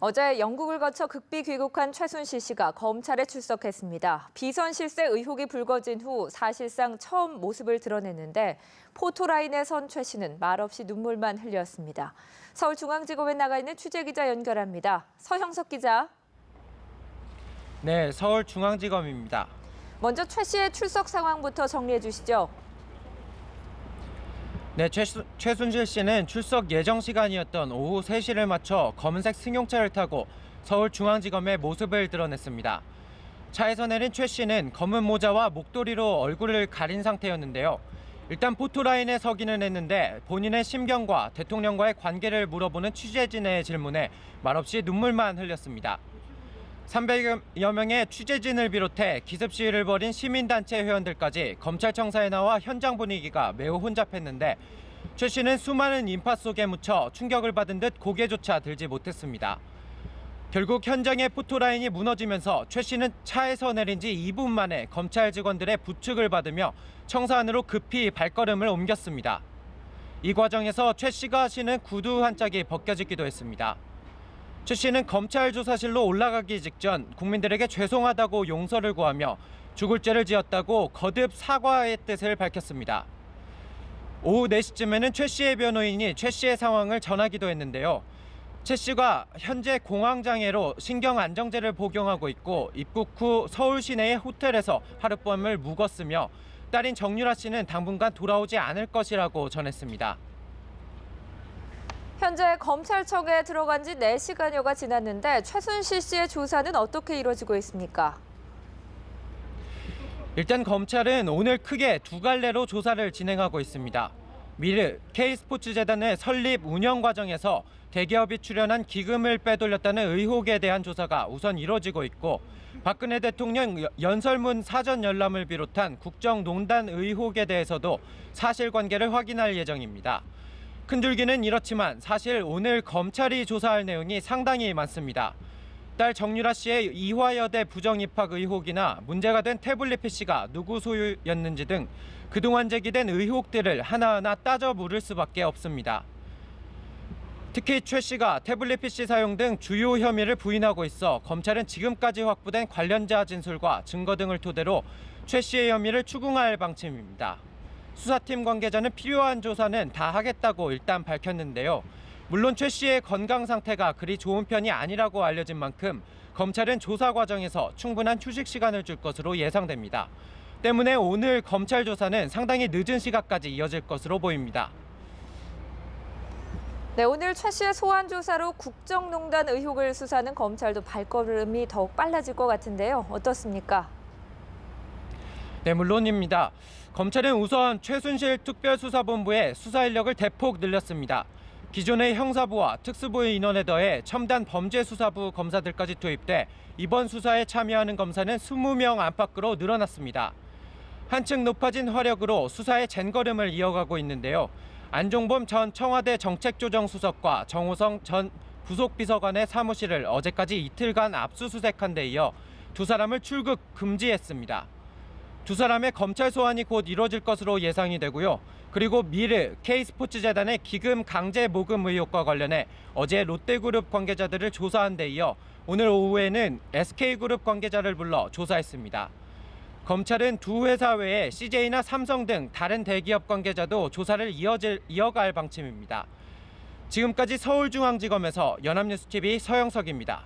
어제 영국을 거쳐 극비 귀국한 최순실 씨가 검찰에 출석했습니다. 비선 실세 의혹이 불거진 후 사실상 처음 모습을 드러냈는데 포토라인에 선 최 씨는 말없이 눈물만 흘렸습니다. 서울중앙지검에 나가 있는 취재기자 연결합니다. 서형석 기자. 네, 서울중앙지검입니다. 먼저 최 씨의 출석 상황부터 정리해 주시죠. 네, 최순실 씨는 출석 예정 시간이었던 오후 3시를 맞춰 검은색 승용차를 타고 서울중앙지검에 모습을 드러냈습니다. 차에서 내린 최 씨는 검은 모자와 목도리로 얼굴을 가린 상태였는데요. 일단 포토라인에 서기는 했는데 본인의 심경과 대통령과의 관계를 물어보는 취재진의 질문에 말없이 눈물만 흘렸습니다. 300여 명의 취재진을 비롯해 기습 시위를 벌인 시민단체 회원들까지 검찰청사에 나와 현장 분위기가 매우 혼잡했는데 최 씨는 수많은 인파 속에 묻혀 충격을 받은 듯 고개조차 들지 못했습니다. 결국 현장의 포토라인이 무너지면서 최 씨는 차에서 내린 지 2분 만에 검찰 직원들의 부축을 받으며 청사 안으로 급히 발걸음을 옮겼습니다. 이 과정에서 최 씨가 신은 구두 한 짝이 벗겨지기도 했습니다. 최 씨는 검찰 조사실로 올라가기 직전 국민들에게 죄송하다고 용서를 구하며 죽을 죄를 지었다고 거듭 사과의 뜻을 밝혔습니다. 오후 4시쯤에는 최 씨의 변호인이 최 씨의 상황을 전하기도 했는데요. 최 씨가 현재 공황장애로 신경안정제를 복용하고 있고 입국 후 서울 시내의 호텔에서 하룻밤을 묵었으며 딸인 정유라 씨는 당분간 돌아오지 않을 것이라고 전했습니다. 현재 검찰청에 들어간 지 4시간여가 지났는데 최순실 씨의 조사는 어떻게 이루어지고 있습니까? 일단 검찰은 오늘 크게 두 갈래로 조사를 진행하고 있습니다. 미르 K스포츠재단의 설립 운영 과정에서 대기업이 출연한 기금을 빼돌렸다는 의혹에 대한 조사가 우선 이루어지고 있고 박근혜 대통령 연설문 사전 열람을 비롯한 국정농단 의혹에 대해서도 사실관계를 확인할 예정입니다. 큰줄기는 이렇지만 사실 오늘 검찰이 조사할 내용이 상당히 많습니다. 딸 정유라 씨의 이화여대 부정입학 의혹이나 문제가 된 태블릿 PC가 누구 소유였는지 등 그동안 제기된 의혹들을 하나하나 따져 물을 수밖에 없습니다. 특히 최 씨가 태블릿 PC 사용 등 주요 혐의를 부인하고 있어 검찰은 지금까지 확보된 관련자 진술과 증거 등을 토대로 최 씨의 혐의를 추궁할 방침입니다. 수사팀 관계자는 필요한 조사는 다 하겠다고 일단 밝혔는데요. 물론 최 씨의 건강 상태가 그리 좋은 편이 아니라고 알려진 만큼 검찰은 조사 과정에서 충분한 휴식 시간을 줄 것으로 예상됩니다. 때문에 오늘 검찰 조사는 상당히 늦은 시각까지 이어질 것으로 보입니다. 네, 오늘 최 씨의 소환 조사로 국정농단 의혹을 수사하는 검찰도 발걸음이 더욱 빨라질 것 같은데요. 어떻습니까? 네, 물론입니다. 검찰은 우선 최순실 특별수사본부의 수사 인력을 대폭 늘렸습니다. 기존의 형사부와 특수부의 인원에 더해 첨단 범죄수사부 검사들까지 투입돼 이번 수사에 참여하는 검사는 20명 안팎으로 늘어났습니다. 한층 높아진 화력으로 수사의 젠걸음을 이어가고 있는데요. 안종범 전 청와대 정책조정수석과 정호성 전 부속비서관의 사무실을 어제까지 이틀간 압수수색한 데 이어 두 사람을 출국 금지했습니다. 두 사람의 검찰 소환이 곧 이뤄질 것으로 예상이 되고요. 그리고 미르 K스포츠재단의 기금 강제 모금 의혹과 관련해 어제 롯데그룹 관계자들을 조사한 데 이어 오늘 오후에는 SK그룹 관계자를 불러 조사했습니다. 검찰은 두 회사 외에 CJ나 삼성 등 다른 대기업 관계자도 조사를 이어갈 방침입니다. 지금까지 서울중앙지검에서 연합뉴스TV 서영석입니다.